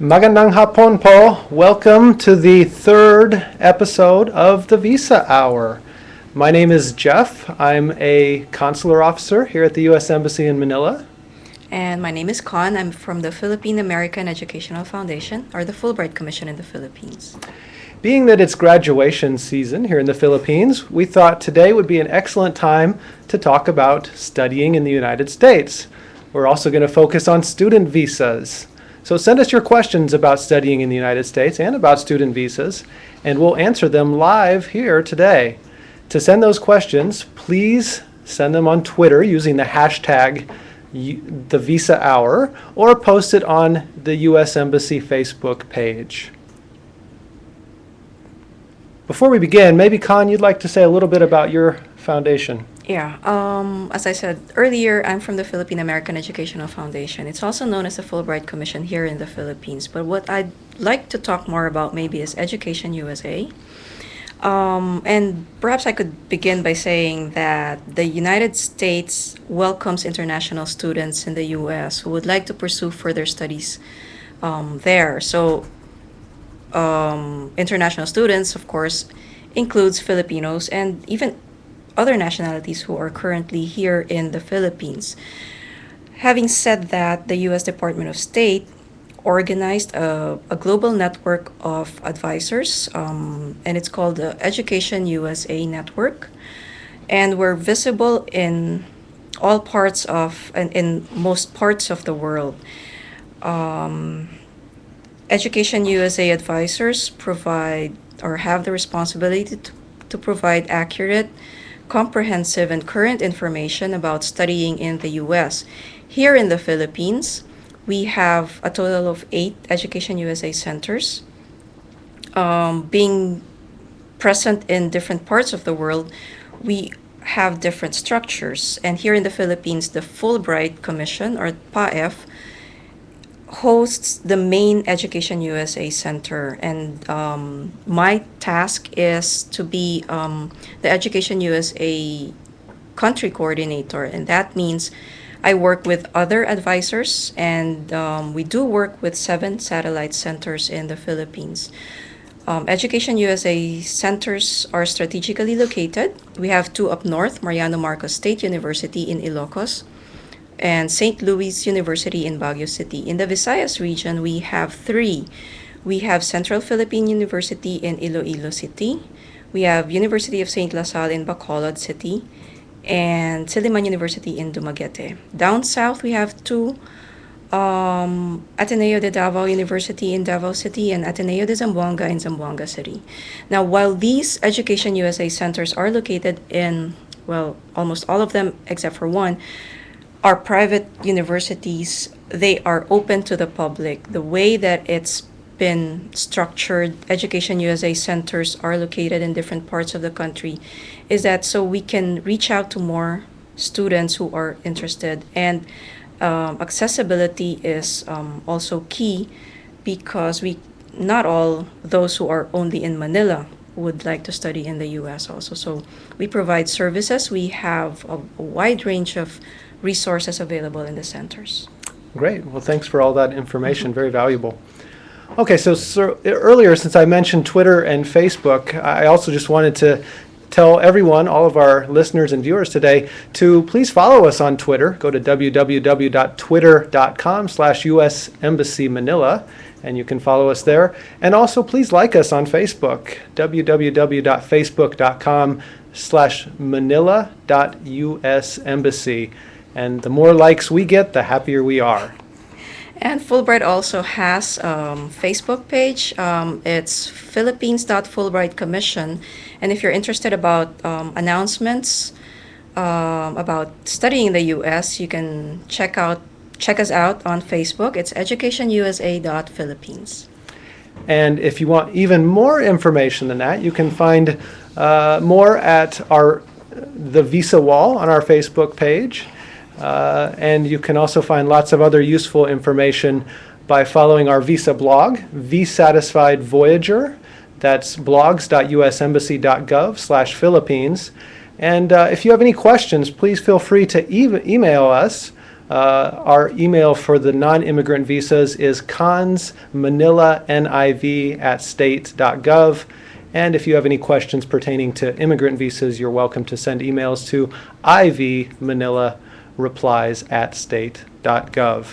Magandang hapon po. Welcome to the third episode of the Visa Hour. My name is Jeff. I'm a consular officer here at the U.S. Embassy in Manila. And my name is Con. I'm from the Philippine American Educational Foundation, or the Fulbright Commission in the Philippines. Being that it's graduation season here in the Philippines, we thought today would be an excellent time to talk about studying in the United States. We're also going to focus on student visas. So send us your questions about studying in the United States and about student visas, and we'll answer them live here today. To send those questions, please send them on Twitter using the hashtag the Visa Hour, or post it on the U.S. Embassy Facebook page. Before we begin, maybe Con, you'd like to say a little bit about your foundation. Yeah, as I said earlier, I'm from the Philippine American Educational Foundation. It's also known as the Fulbright Commission here in the Philippines. But what I'd like to talk more about maybe is Education USA. And perhaps I could begin by saying that the United States welcomes international students in the U.S. who would like to pursue further studies there. So international students, of course, includes Filipinos and even other nationalities who are currently here in the Philippines. Having said that, the U.S. Department of State organized a global network of advisors, and it's called the Education USA Network. And we're visible in all parts of, and in most parts of the world. Education USA advisors provide or have the responsibility to provide accurate, comprehensive, and current information about studying in the U.S. Here in the Philippines, we have a total of 8 Education USA centers. Being present in different parts of the world, we have different structures. And here in the Philippines, the Fulbright Commission, or PAF, hosts the main Education USA Center, and my task is to be the Education USA country coordinator, and that means I work with other advisors, and we do work with 7 satellite centers in the Philippines. Education USA centers are strategically located. We have 2 up north, Mariano Marcos State University in Ilocos, and St. Louis University in Baguio City. In the Visayas region, we have 3. We have Central Philippine University in Iloilo City. We have University of St. La Salle in Bacolod City, and Silliman University in Dumaguete. Down south, we have 2, Ateneo de Davao University in Davao City and Ateneo de Zamboanga in Zamboanga City. Now, while these Education USA centers are located in, well, almost all of them except for one, are private universities, they are open to the public. The way that it's been structured, Education USA centers are located in different parts of the country, is that so we can reach out to more students who are interested. And accessibility is also key, because not all those who are only in Manila would like to study in the U.S. also. So we provide services. We have a wide range of resources available in the centers. Great. Well, thanks for all that information. Very valuable. Okay, so earlier, since I mentioned Twitter and Facebook, I also just wanted to tell everyone, all of our listeners and viewers today, to please follow us on Twitter. Go to www.twitter.com/US Embassy Manila, and you can follow us there. And also, please like us on Facebook, www.facebook.com/manila.US Embassy. And the more likes we get, the happier we are. And Fulbright also has Facebook page. It's Philippines.Fulbright Commission. And if you're interested about announcements about studying in the U.S., you can check us out on Facebook. It's EducationUSA.Philippines. And if you want even more information than that, you can find more at the Visa wall on our Facebook page. And you can also find lots of other useful information by following our Visa blog, VSatisfied Voyager. That's blogs.usembassy.gov/Philippines. And if you have any questions, please feel free to email us Our email for the non-immigrant visas is consmanilaniv@state.gov. And if you have any questions pertaining to immigrant visas, you're welcome to send emails to ivmanila.replies@state.gov.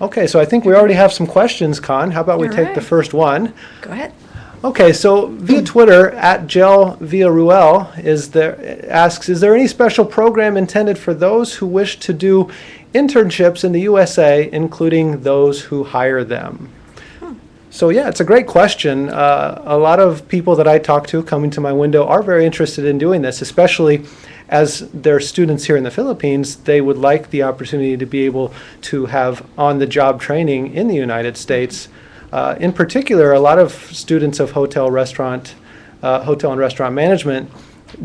Okay, so I think we already have some questions, Con. How about we All take the right. first one? Go ahead. Okay, so via Twitter, @GelVillaruel asks, is there any special program intended for those who wish to do internships in the USA, including those who hire them? So yeah, it's a great question. A lot of people that I talk to coming to my window are very interested in doing this, especially as they're students here in the Philippines. They would like the opportunity to be able to have on-the-job training in the United States. In particular, a lot of students of hotel and restaurant management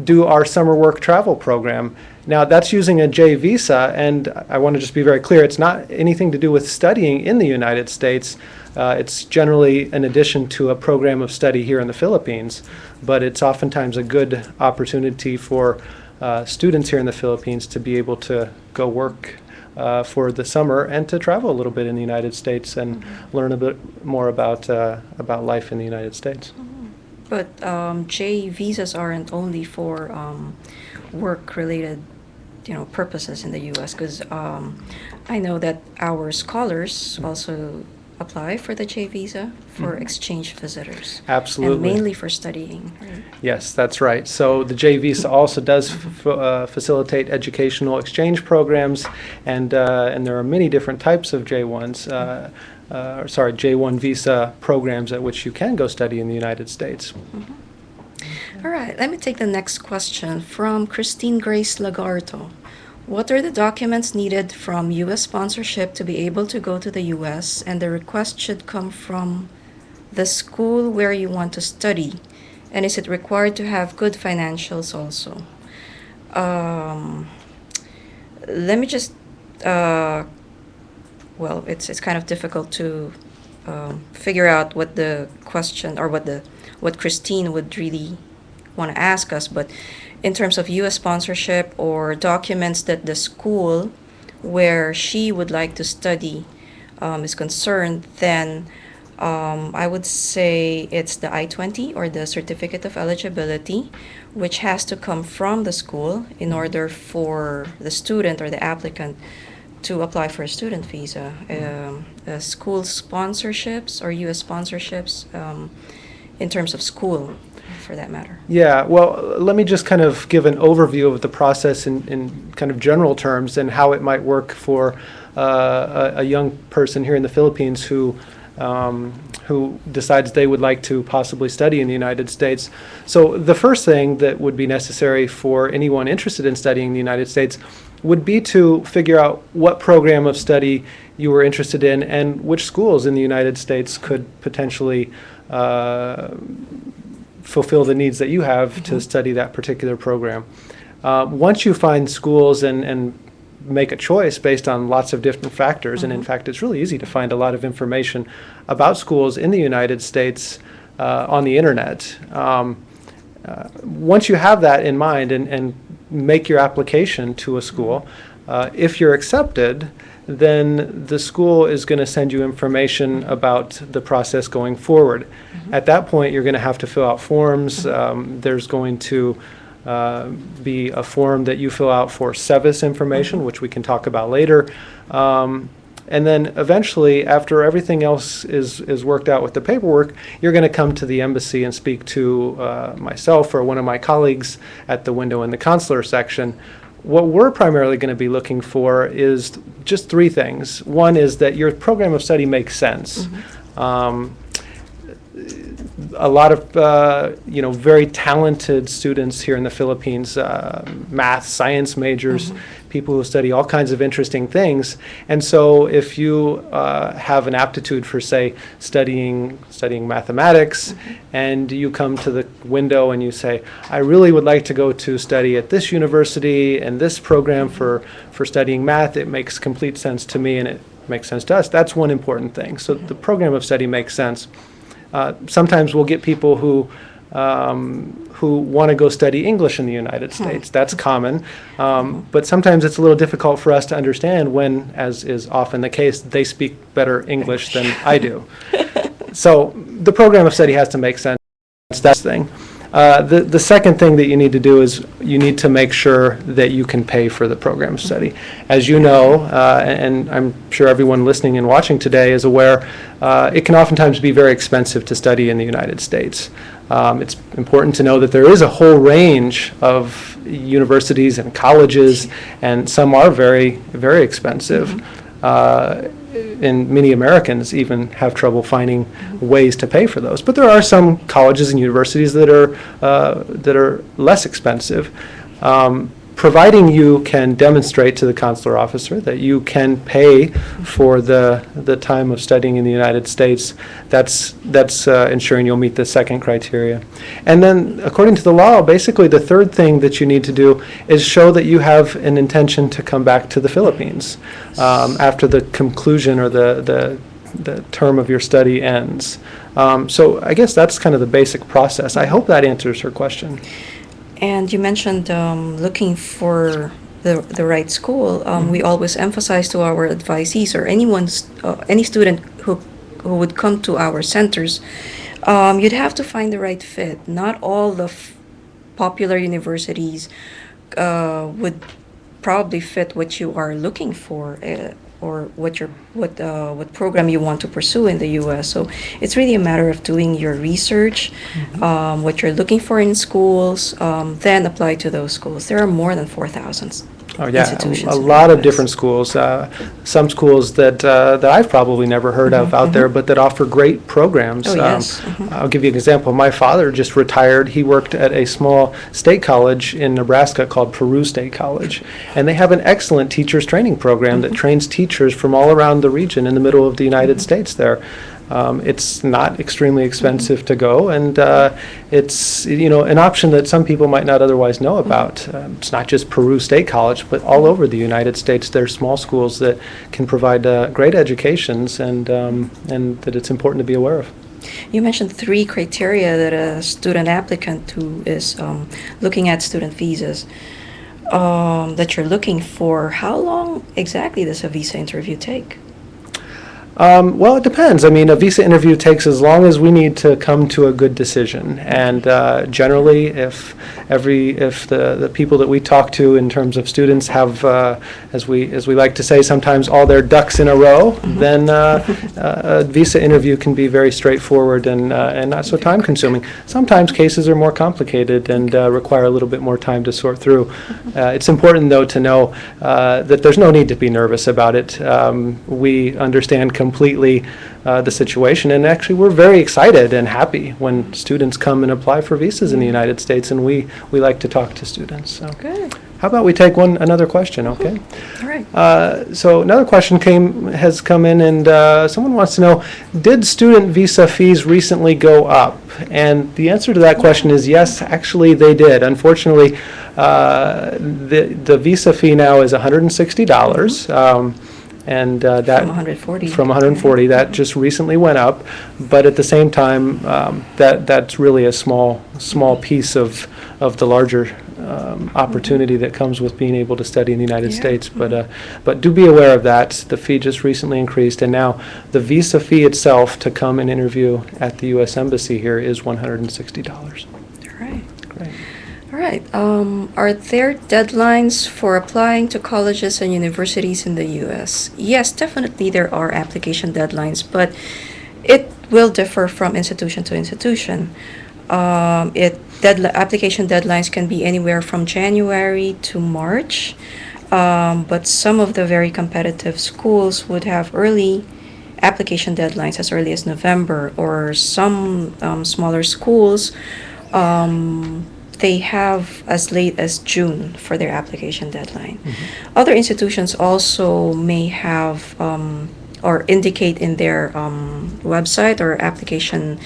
do our summer work travel program. Now, that's using a J visa, and I want to just be very clear, it's not anything to do with studying in the United States. It's generally an addition to a program of study here in the Philippines, but it's oftentimes a good opportunity for students here in the Philippines to be able to go work for the summer and to travel a little bit in the United States and learn a bit more about life in the United States. But J visas aren't only for work-related, purposes in the U.S. Because I know that our scholars also apply for the J visa for exchange visitors. Absolutely. And mainly for studying. Right? Yes, that's right. So the J visa also does facilitate educational exchange programs, and there are many different types of J1s. J1 visa programs at which you can go study in the United States. All right, let me take the next question from Christine Grace Lagarto. What are the documents needed from U.S. sponsorship to be able to go to the U.S., and the request should come from the school where you want to study? And is it required to have good financials also? Let me just, it's kind of difficult to figure out what the question or what Christine would really want to ask us, but in terms of U.S. sponsorship or documents that the school where she would like to study is concerned, then I would say it's the I-20 or the Certificate of Eligibility, which has to come from the school in order for the student or the applicant to apply for a student visa. School sponsorships or U.S. sponsorships in terms of school, for that matter. Yeah, well, let me just kind of give an overview of the process in kind of general terms and how it might work for a young person here in the Philippines who decides they would like to possibly study in the United States. So the first thing that would be necessary for anyone interested in studying in the United States would be to figure out what program of study you were interested in and which schools in the United States could potentially fulfill the needs that you have to study that particular program. Once you find schools and make a choice based on lots of different factors, and in fact it's really easy to find a lot of information about schools in the United States on the internet. Once you have that in mind and make your application to a school, if you're accepted, then the school is going to send you information about the process going forward. At that point, you're going to have to fill out forms. There's going to be a form that you fill out for SEVIS information, which we can talk about later. And then eventually, after everything else is worked out with the paperwork, you're going to come to the embassy and speak to myself or one of my colleagues at the window in the consular section. What we're primarily going to be looking for is just three things. One is that your program of study makes sense. A lot of very talented students here in the Philippines, math, science majors, people who study all kinds of interesting things. And so if you have an aptitude for, say, studying mathematics, and you come to the window and you say, I really would like to go to study at this university and this program for studying math, it makes complete sense to me and it makes sense to us. That's one important thing. So the program of study makes sense. Sometimes we'll get people who who want to go study English in the United States. That's common, but sometimes it's a little difficult for us to understand when, as is often the case, they speak better English than I do. So the program of study has to make sense. That's the thing. The second thing that you need to do is you need to make sure that you can pay for the program of study. As you know, and I'm sure everyone listening and watching today is aware, it can oftentimes be very expensive to study in the United States. It's important to know that there is a whole range of universities and colleges, and some are very, very expensive. And many Americans even have trouble finding ways to pay for those. But there are some colleges and universities that are less expensive. Providing you can demonstrate to the consular officer that you can pay for the time of studying in the United States, that's ensuring you'll meet the second criteria. And then, according to the law, basically the third thing that you need to do is show that you have an intention to come back to the Philippines after the conclusion or the term of your study ends. So I guess that's kind of the basic process. I hope that answers her question. And you mentioned looking for the right school. We always emphasize to our advisees or any student who would come to our centers, you'd have to find the right fit. Not all the popular universities would probably fit what you are looking for. Or what program you want to pursue in the U.S. So it's really a matter of doing your research, what you're looking for in schools, then apply to those schools. There are more than 4,000 institutions. A lot of different schools. Some schools that I've probably never heard of out there, but that offer great programs. Oh, yes. I'll give you an example. My father just retired. He worked at a small state college in Nebraska called Peru State College, and they have an excellent teachers training program that trains teachers from all around the region in the middle of the United States there. It's not extremely expensive to go, and it's an option that some people might not otherwise know about. It's not just Peru State College, but all over the United States there are small schools that can provide great educations, and that it's important to be aware of. You mentioned 3 criteria that a student applicant who is looking at student visas that you're looking for. How long exactly does a visa interview take? Well, it depends. I mean, a visa interview takes as long as we need to come to a good decision. And generally, if the people that we talk to in terms of students have, as we like to say, sometimes all their ducks in a row, then a visa interview can be very straightforward and not so time consuming. Sometimes cases are more complicated and require a little bit more time to sort through. It's important, though, to know that there's no need to be nervous about it. We understand completely the situation, and actually we're very excited and happy when students come and apply for visas in the United States, and we like to talk to students. So. Good. How about we take another question, okay? All right. So another question has come in, and someone wants to know, did student visa fees recently go up? And the answer to that question is yes, actually they did. Unfortunately, the visa fee now is $160. And that From 140. From 140, that just recently went up, but at the same time, that's really a small piece of the larger opportunity that comes with being able to study in the United States. But do be aware of that. The fee just recently increased, and now the visa fee itself to come and interview at the U.S. Embassy here is $160. All right. Great. All right. Are there deadlines for applying to colleges and universities in the U.S.? Yes, definitely there are application deadlines, but it will differ from institution to institution. Application deadlines can be anywhere from January to March, but some of the very competitive schools would have early application deadlines as early as November, or some smaller schools they have as late as June for their application deadline. Other institutions also may have or indicate in their website or application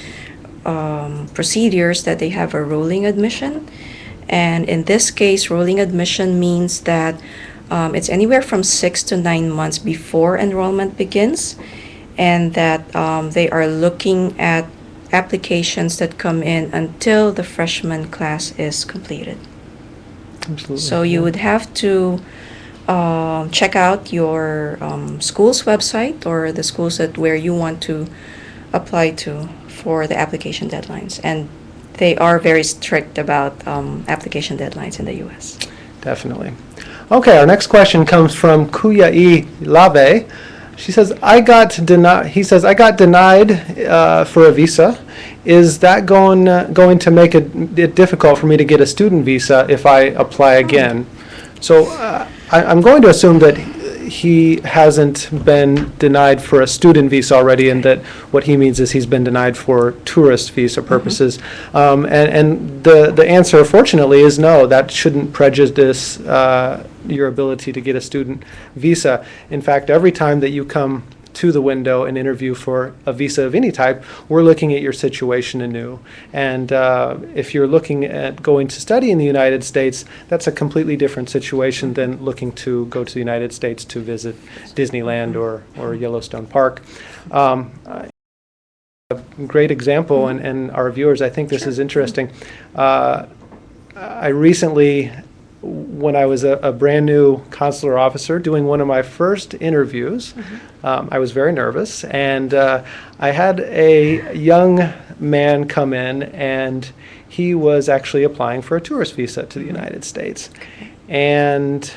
procedures that they have a rolling admission. And in this case, rolling admission means that it's anywhere from 6 to 9 months before enrollment begins, and that they are looking at applications that come in until the freshman class is completed. Absolutely. So you would have to check out your school's website or the schools where you want to apply to for the application deadlines. And they are very strict about application deadlines in the U.S. Definitely. Okay, our next question comes from Kuyai Lave. She says, he says, I got denied for a visa. Is that going to make it difficult for me to get a student visa if I apply again? So I'm going to assume that he hasn't been denied for a student visa already, and that what he means is he's been denied for tourist visa purposes. And the answer, fortunately, is no. That shouldn't prejudice your ability to get a student visa. In fact, every time that you come to the window and interview for a visa of any type, we're looking at your situation anew. And if you're looking at going to study in the United States, that's a completely different situation than looking to go to the United States to visit Disneyland or Yellowstone Park. A great example, and our viewers, I think this is interesting. I recently, when I was a brand new consular officer doing one of my first interviews, I was very nervous, and I had a young man come in, and he was actually applying for a tourist visa to the United States. And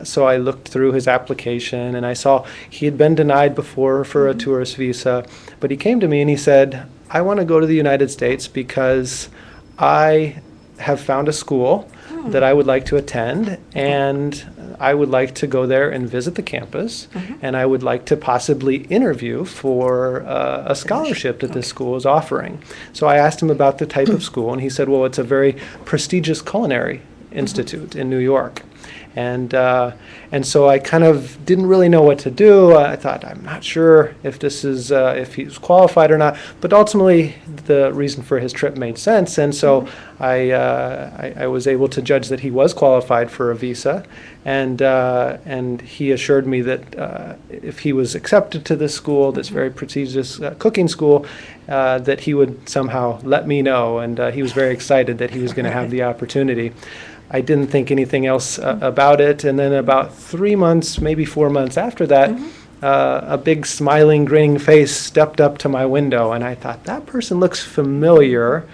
so I looked through his application, and I saw he had been denied before for a tourist visa, but he came to me and he said, I want to go to the United States because I have found a school that I would like to attend, and I would like to go there and visit the campus, and I would like to possibly interview for a scholarship that this school is offering. So I asked him about the type of school, and he said, well, it's a very prestigious culinary institute in New York. And so I kind of didn't really know what to do. I thought, I'm not sure if this is if he's qualified or not. But ultimately, the reason for his trip made sense, and so I was able to judge that he was qualified for a visa, and he assured me that if he was accepted to this school, this very prestigious cooking school, that he would somehow let me know. And he was very excited that he was going to have the opportunity. I didn't think anything else about it, and then about 3 months, maybe 4 months after that, a big smiling, grinning face stepped up to my window, and I thought, that person looks familiar,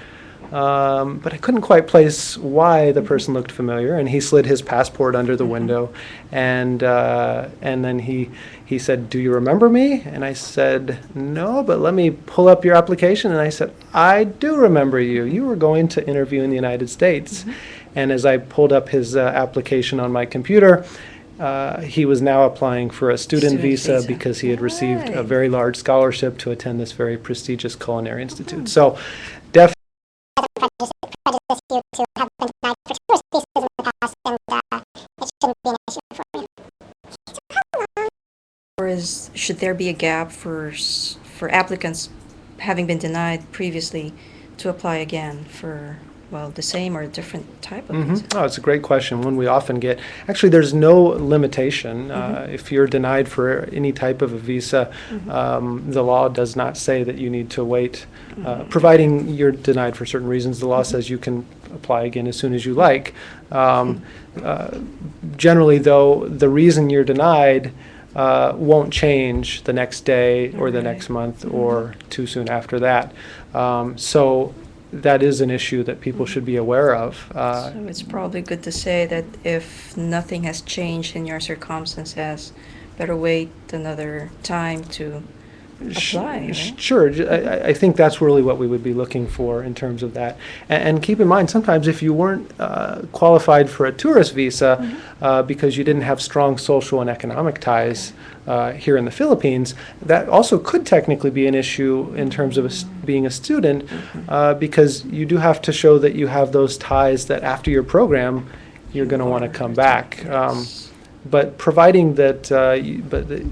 but I couldn't quite place why the person looked familiar, and he slid his passport under the window, and then he said, do you remember me? And I said, no, but let me pull up your application, and I said, I do remember you. You were going to interview in the United States. And as I pulled up his application on my computer, he was now applying for a student visa because he had received a very large scholarship to attend this very prestigious culinary institute. So definitely prejudice you to have been denied for tourist visas in the past, and it shouldn't be an issue for you. Or should there be a gap for applicants having been denied previously to apply again for, well, the same or a different type of visa? Oh, it's a great question, one we often get. Actually, there's no limitation. If you're denied for any type of a visa, the law does not say that you need to wait. Providing you're denied for certain reasons, the law says you can apply again as soon as you like. Generally, though, the reason you're denied won't change the next day or the next month or too soon after that. So that is an issue that people should be aware of. So it's probably good to say that if nothing has changed in your circumstances, better wait another time to apply. Right? Sure. I think that's really what we would be looking for in terms of that. And keep in mind, sometimes if you weren't qualified for a tourist visa because you didn't have strong social and economic ties here in the Philippines, that also could technically be an issue in terms of being a student because you do have to show that you have those ties that after your program you're going to want to come back. But providing that